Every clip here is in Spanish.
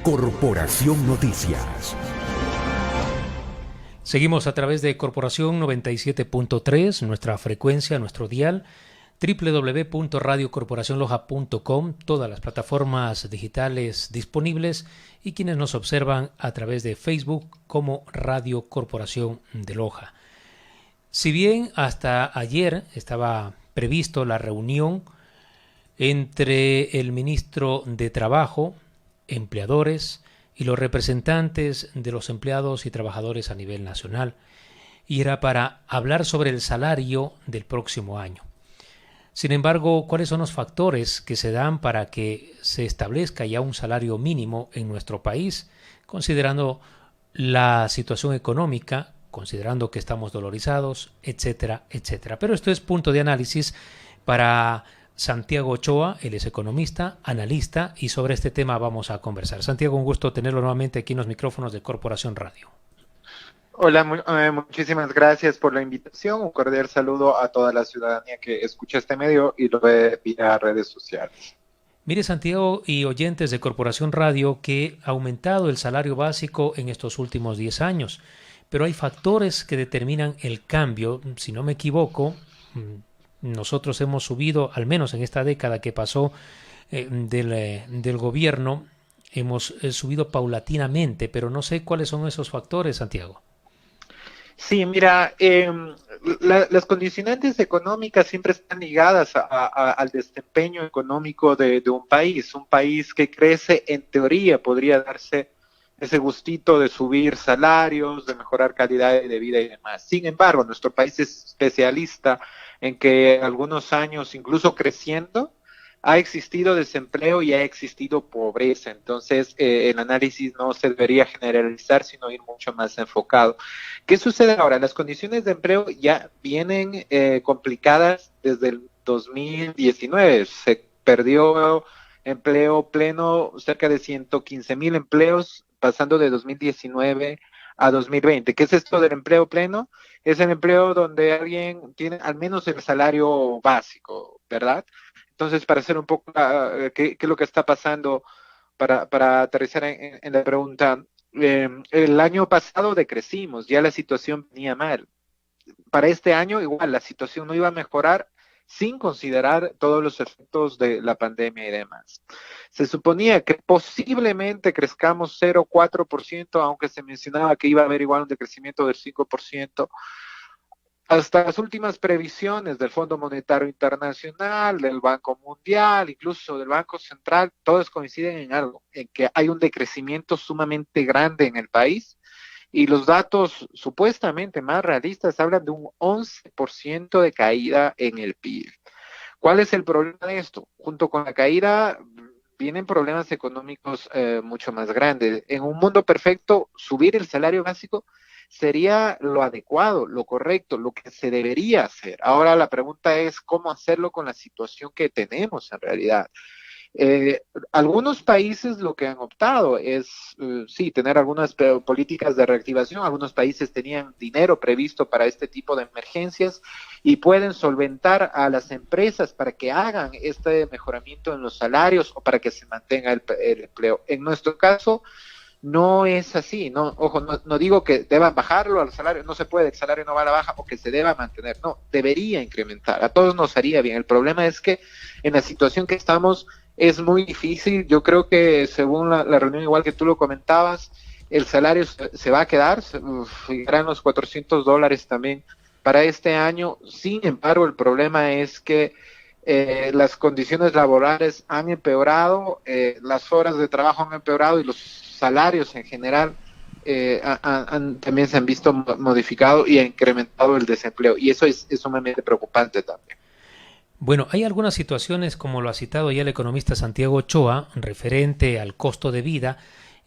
Corporación Noticias. Seguimos a través de Corporación 97.3, nuestra frecuencia, nuestro dial, www.radiocorporacionloja.com, todas las plataformas digitales disponibles y quienes nos observan a través de Facebook como Radio Corporación de Loja. Si bien hasta ayer estaba previsto la reunión entre el ministro de Trabajo, empleadores y los representantes de los empleados y trabajadores a nivel nacional, y era para hablar sobre el salario del próximo año. Sin embargo, ¿cuáles son los factores que se dan para que se establezca ya un salario mínimo en nuestro país, considerando la situación económica, considerando que estamos dolarizados, etcétera, etcétera? Pero esto es punto de análisis para Santiago Ochoa. Él es economista, analista, y sobre este tema vamos a conversar. Santiago, un gusto tenerlo nuevamente aquí en los micrófonos de Corporación Radio. Hola, muchísimas gracias por la invitación. Un cordial saludo a toda la ciudadanía que escucha este medio y lo ve vía redes sociales. Mire, Santiago y oyentes de Corporación Radio, que ha aumentado el salario básico en estos últimos 10 años, pero hay factores que determinan el cambio. Si no me equivoco, nosotros hemos subido, al menos en esta década que pasó del gobierno, hemos subido paulatinamente, pero no sé cuáles son esos factores, Santiago. Sí, mira, las condicionantes económicas siempre están ligadas al desempeño económico de un país que crece, en teoría, podría darse ese gustito de subir salarios, de mejorar calidad de vida y demás. Sin embargo, nuestro país es especialista en que algunos años, incluso creciendo, ha existido desempleo y ha existido pobreza. Entonces, el análisis no se debería generalizar, sino ir mucho más enfocado. ¿Qué sucede ahora? Las condiciones de empleo ya vienen complicadas desde el 2019. Se perdió empleo pleno, cerca de 115,000 empleos, pasando de 2019 a 2020. ¿Qué es esto del empleo pleno? Es el empleo donde alguien tiene al menos el salario básico, ¿verdad? Entonces, para hacer un poco qué es lo que está pasando, para aterrizar en la pregunta, el año pasado decrecimos, ya la situación venía mal. Para este año, igual, la situación no iba a mejorar sin considerar todos los efectos de la pandemia y demás. Se suponía que posiblemente crezcamos 0,4%, aunque se mencionaba que iba a haber igual un decrecimiento del 5%. Hasta las últimas previsiones del Fondo Monetario Internacional, del Banco Mundial, incluso del Banco Central, todos coinciden en algo, en que hay un decrecimiento sumamente grande en el país, y los datos supuestamente más realistas hablan de un 11% de caída en el PIB. ¿Cuál es el problema de esto? Junto con la caída vienen problemas económicos mucho más grandes. En un mundo perfecto, subir el salario básico sería lo adecuado, lo correcto, lo que se debería hacer. Ahora la pregunta es cómo hacerlo con la situación que tenemos en realidad. Algunos países lo que han optado es, sí, tener algunas políticas de reactivación. Algunos países tenían dinero previsto para este tipo de emergencias y pueden solventar a las empresas para que hagan este mejoramiento en los salarios o para que se mantenga el empleo. En nuestro caso, no es así, no, ojo, no digo que deban bajarlo al salario, no se puede, el salario no va a la baja o que se deba mantener, no, debería incrementar, a todos nos haría bien. El problema es que en la situación que estamos es muy difícil. Yo creo que según la reunión, igual que tú lo comentabas, el salario se va a quedar, llegarán los $400 también para este año. Sin embargo, el problema es que las condiciones laborales han empeorado, las horas de trabajo han empeorado y los salarios en general también se han visto modificados y ha incrementado el desempleo, y eso es sumamente preocupante también. Bueno, hay algunas situaciones, como lo ha citado ya el economista Santiago Ochoa, referente al costo de vida.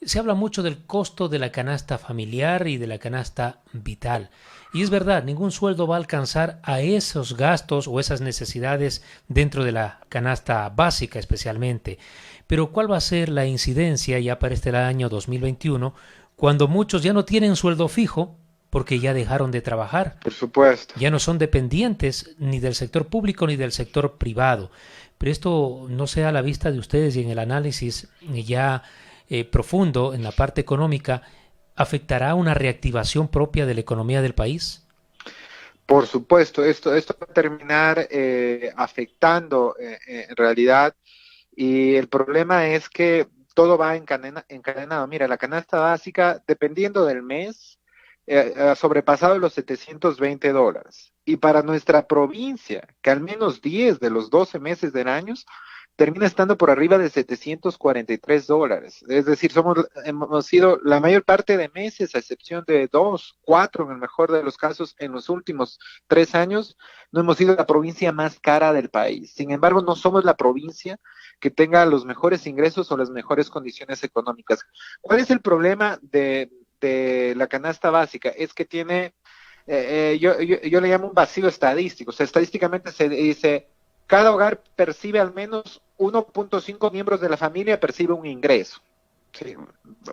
Se habla mucho del costo de la canasta familiar y de la canasta vital. Y es verdad, ningún sueldo va a alcanzar a esos gastos o esas necesidades dentro de la canasta básica especialmente. Pero ¿cuál va a ser la incidencia ya para este año 2021, cuando muchos ya no tienen sueldo fijo porque ya dejaron de trabajar? Por supuesto. Ya no son dependientes ni del sector público ni del sector privado. Pero esto no sea a la vista de ustedes y en el análisis ya profundo en la parte económica, ¿afectará una reactivación propia de la economía del país? Por supuesto, esto va a terminar afectando en realidad, y el problema es que todo va encadenado. Mira, la canasta básica, dependiendo del mes, ha sobrepasado los $720. Y para nuestra provincia, que al menos 10 de los 12 meses del año termina estando por arriba de $743. Es decir, hemos sido la mayor parte de meses, a excepción de 2, 4, en el mejor de los casos, en los últimos 3 años, no hemos sido la provincia más cara del país. Sin embargo, no somos la provincia que tenga los mejores ingresos o las mejores condiciones económicas. ¿Cuál es el problema de la canasta básica? Es que tiene, yo le llamo un vacío estadístico. O sea, estadísticamente se dice, cada hogar percibe al menos 1.5 miembros de la familia percibe un ingreso. Sí,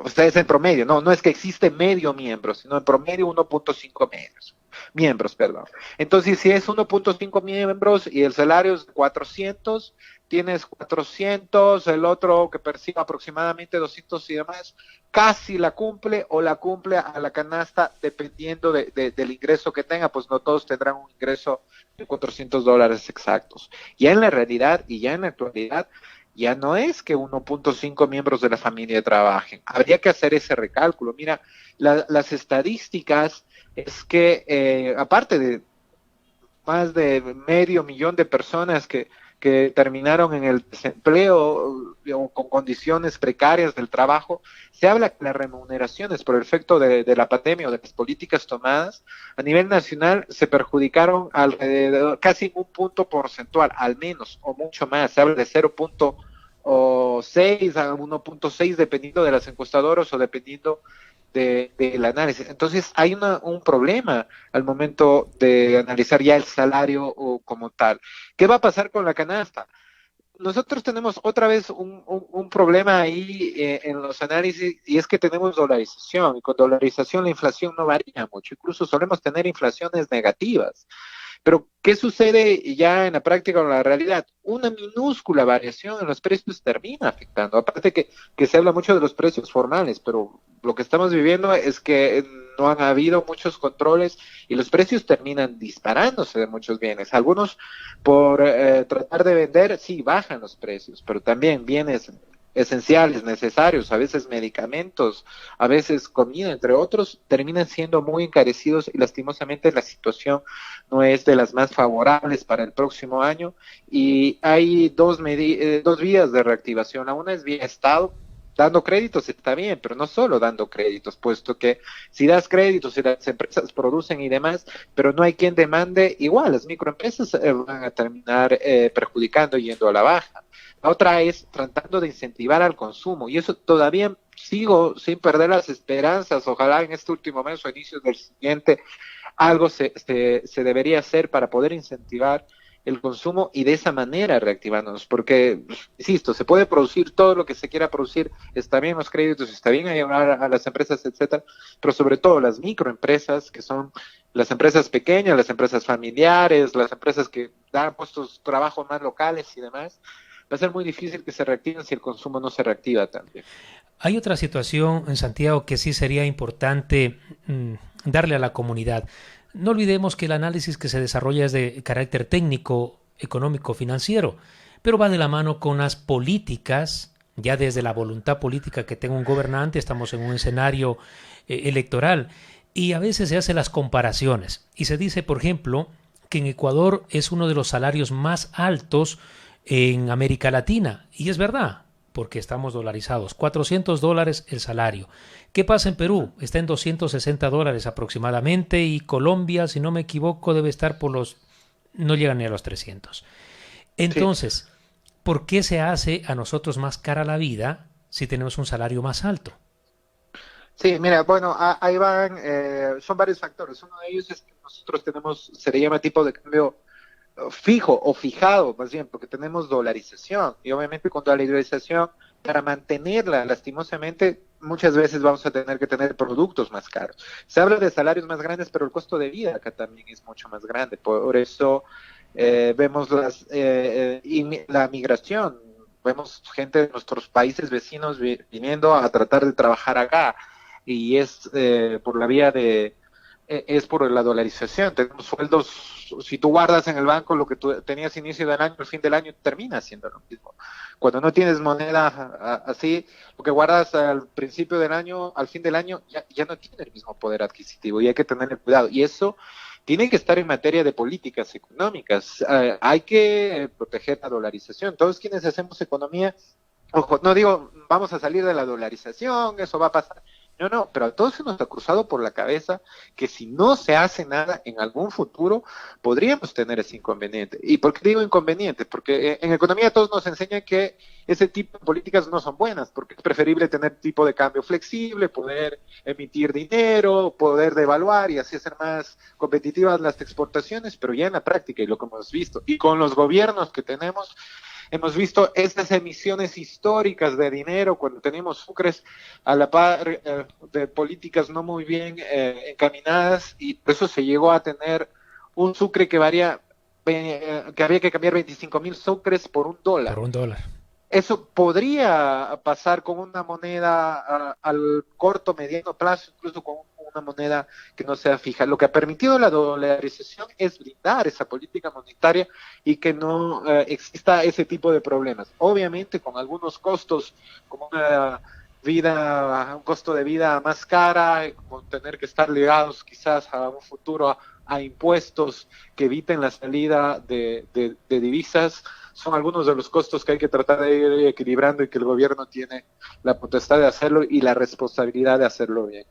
ustedes en promedio, no es que existe medio miembro, sino en promedio 1.5 miembros, perdón. Entonces, si es 1.5 miembros y el salario es 400, tienes 400, el otro que percibe aproximadamente 200 y demás, casi la cumple o la cumple a la canasta dependiendo del ingreso que tenga, pues no todos tendrán un ingreso de $400 exactos. Ya en la realidad y ya en la actualidad, ya no es que 1.5 miembros de la familia trabajen. Habría que hacer ese recálculo. Mira, las estadísticas es que aparte de más de medio millón de personas que terminaron en el desempleo o con condiciones precarias del trabajo, se habla que las remuneraciones por el efecto de la pandemia o de las políticas tomadas a nivel nacional se perjudicaron alrededor, casi un punto porcentual, al menos, o mucho más. Se habla de 0.6 a 1.6 dependiendo de las encuestadoras o dependiendo del análisis. Entonces hay un problema al momento de analizar ya el salario o como tal. ¿Qué va a pasar con la canasta? Nosotros tenemos otra vez un problema ahí en los análisis, y es que tenemos dolarización, y con dolarización la inflación no varía mucho, incluso solemos tener inflaciones negativas. Pero, ¿qué sucede ya en la práctica o en la realidad? Una minúscula variación en los precios termina afectando. Aparte que se habla mucho de los precios formales, pero lo que estamos viviendo es que no han habido muchos controles y los precios terminan disparándose de muchos bienes. Algunos, por tratar de vender, sí, bajan los precios, pero también bienes esenciales, necesarios, a veces medicamentos, a veces comida, entre otros, terminan siendo muy encarecidos y lastimosamente la situación no es de las más favorables para el próximo año, y hay dos vías de reactivación. Una es vía Estado. Dando créditos está bien, pero no solo dando créditos, puesto que si das créditos y las empresas producen y demás, pero no hay quien demande, igual las microempresas van a terminar perjudicando, yendo a la baja. La otra es tratando de incentivar al consumo, y eso todavía sigo sin perder las esperanzas. Ojalá en este último mes o inicios del siguiente algo se debería hacer para poder incentivar el consumo y de esa manera reactivándonos, porque, insisto, se puede producir todo lo que se quiera producir, está bien los créditos, está bien ayudar a las empresas, etcétera, pero sobre todo las microempresas, que son las empresas pequeñas, las empresas familiares, las empresas que dan puestos de trabajo más locales y demás, va a ser muy difícil que se reactiven si el consumo no se reactiva también. Hay otra situación en Santiago que sí sería importante darle a la comunidad. No olvidemos que el análisis que se desarrolla es de carácter técnico, económico, financiero, pero va de la mano con las políticas, ya desde la voluntad política que tenga un gobernante. Estamos en un escenario electoral, y a veces se hacen las comparaciones y se dice, por ejemplo, que en Ecuador es uno de los salarios más altos en América Latina, y es verdad, porque estamos dolarizados. $400 el salario. ¿Qué pasa en Perú? Está en $260 aproximadamente, y Colombia, si no me equivoco, debe estar por los... no llega ni a los 300. Sí. Entonces, ¿por qué se hace a nosotros más cara la vida si tenemos un salario más alto? Sí, mira, bueno, ahí van, son varios factores. Uno de ellos es que nosotros tenemos, se le llama tipo de cambio fijo o fijado, más bien, porque tenemos dolarización, y obviamente con dolarización, para mantenerla, lastimosamente, muchas veces vamos a tener que tener productos más caros. Se habla de salarios más grandes, pero el costo de vida acá también es mucho más grande. Por eso vemos la migración. vemos gente de nuestros países vecinos viniendo a tratar de trabajar acá, y es por la vía es por la dolarización. Tenemos sueldos, si tú guardas en el banco lo que tú tenías inicio del año, al fin del año termina siendo lo mismo. Cuando no tienes moneda así, lo que guardas al principio del año, al fin del año, ya no tiene el mismo poder adquisitivo, y hay que tener cuidado. Y eso tiene que estar en materia de políticas económicas. Hay que proteger la dolarización. Todos quienes hacemos economía, ojo, no digo vamos a salir de la dolarización, eso va a pasar. No, pero a todos se nos ha cruzado por la cabeza que si no se hace nada en algún futuro, podríamos tener ese inconveniente. ¿Y por qué digo inconveniente? Porque en economía todos nos enseñan que ese tipo de políticas no son buenas, porque es preferible tener tipo de cambio flexible, poder emitir dinero, poder devaluar y así hacer más competitivas las exportaciones, pero ya en la práctica, y lo que hemos visto, y con los gobiernos que tenemos, hemos visto estas emisiones históricas de dinero cuando tenemos sucres a la par de políticas no muy bien encaminadas, y por eso se llegó a tener un sucre que había que cambiar 25,000 sucres por $1. Por $1. Eso podría pasar con una moneda al corto, mediano plazo, incluso con una moneda que no sea fija. Lo que ha permitido la dolarización es blindar esa política monetaria y que no exista ese tipo de problemas. Obviamente con algunos costos, como un costo de vida más cara, con tener que estar ligados quizás a un futuro a impuestos que eviten la salida de divisas, son algunos de los costos que hay que tratar de ir equilibrando, y que el gobierno tiene la potestad de hacerlo y la responsabilidad de hacerlo bien.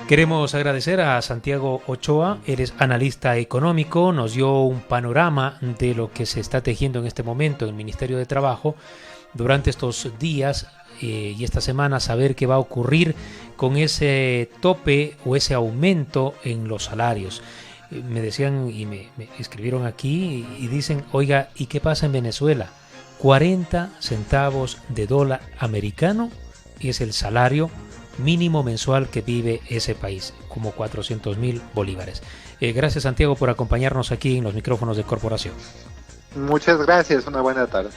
Queremos agradecer a Santiago Ochoa, él es analista económico, nos dio un panorama de lo que se está tejiendo en este momento en el Ministerio de Trabajo durante estos días y esta semana, saber qué va a ocurrir con ese tope o ese aumento en los salarios. Me decían y me escribieron aquí y dicen, oiga, ¿y qué pasa en Venezuela? 40 centavos de dólar americano es el salario mínimo mensual que vive ese país, como 400,000 bolívares. Gracias, Santiago, por acompañarnos aquí en los micrófonos de Corporación. Muchas gracias, una buena tarde.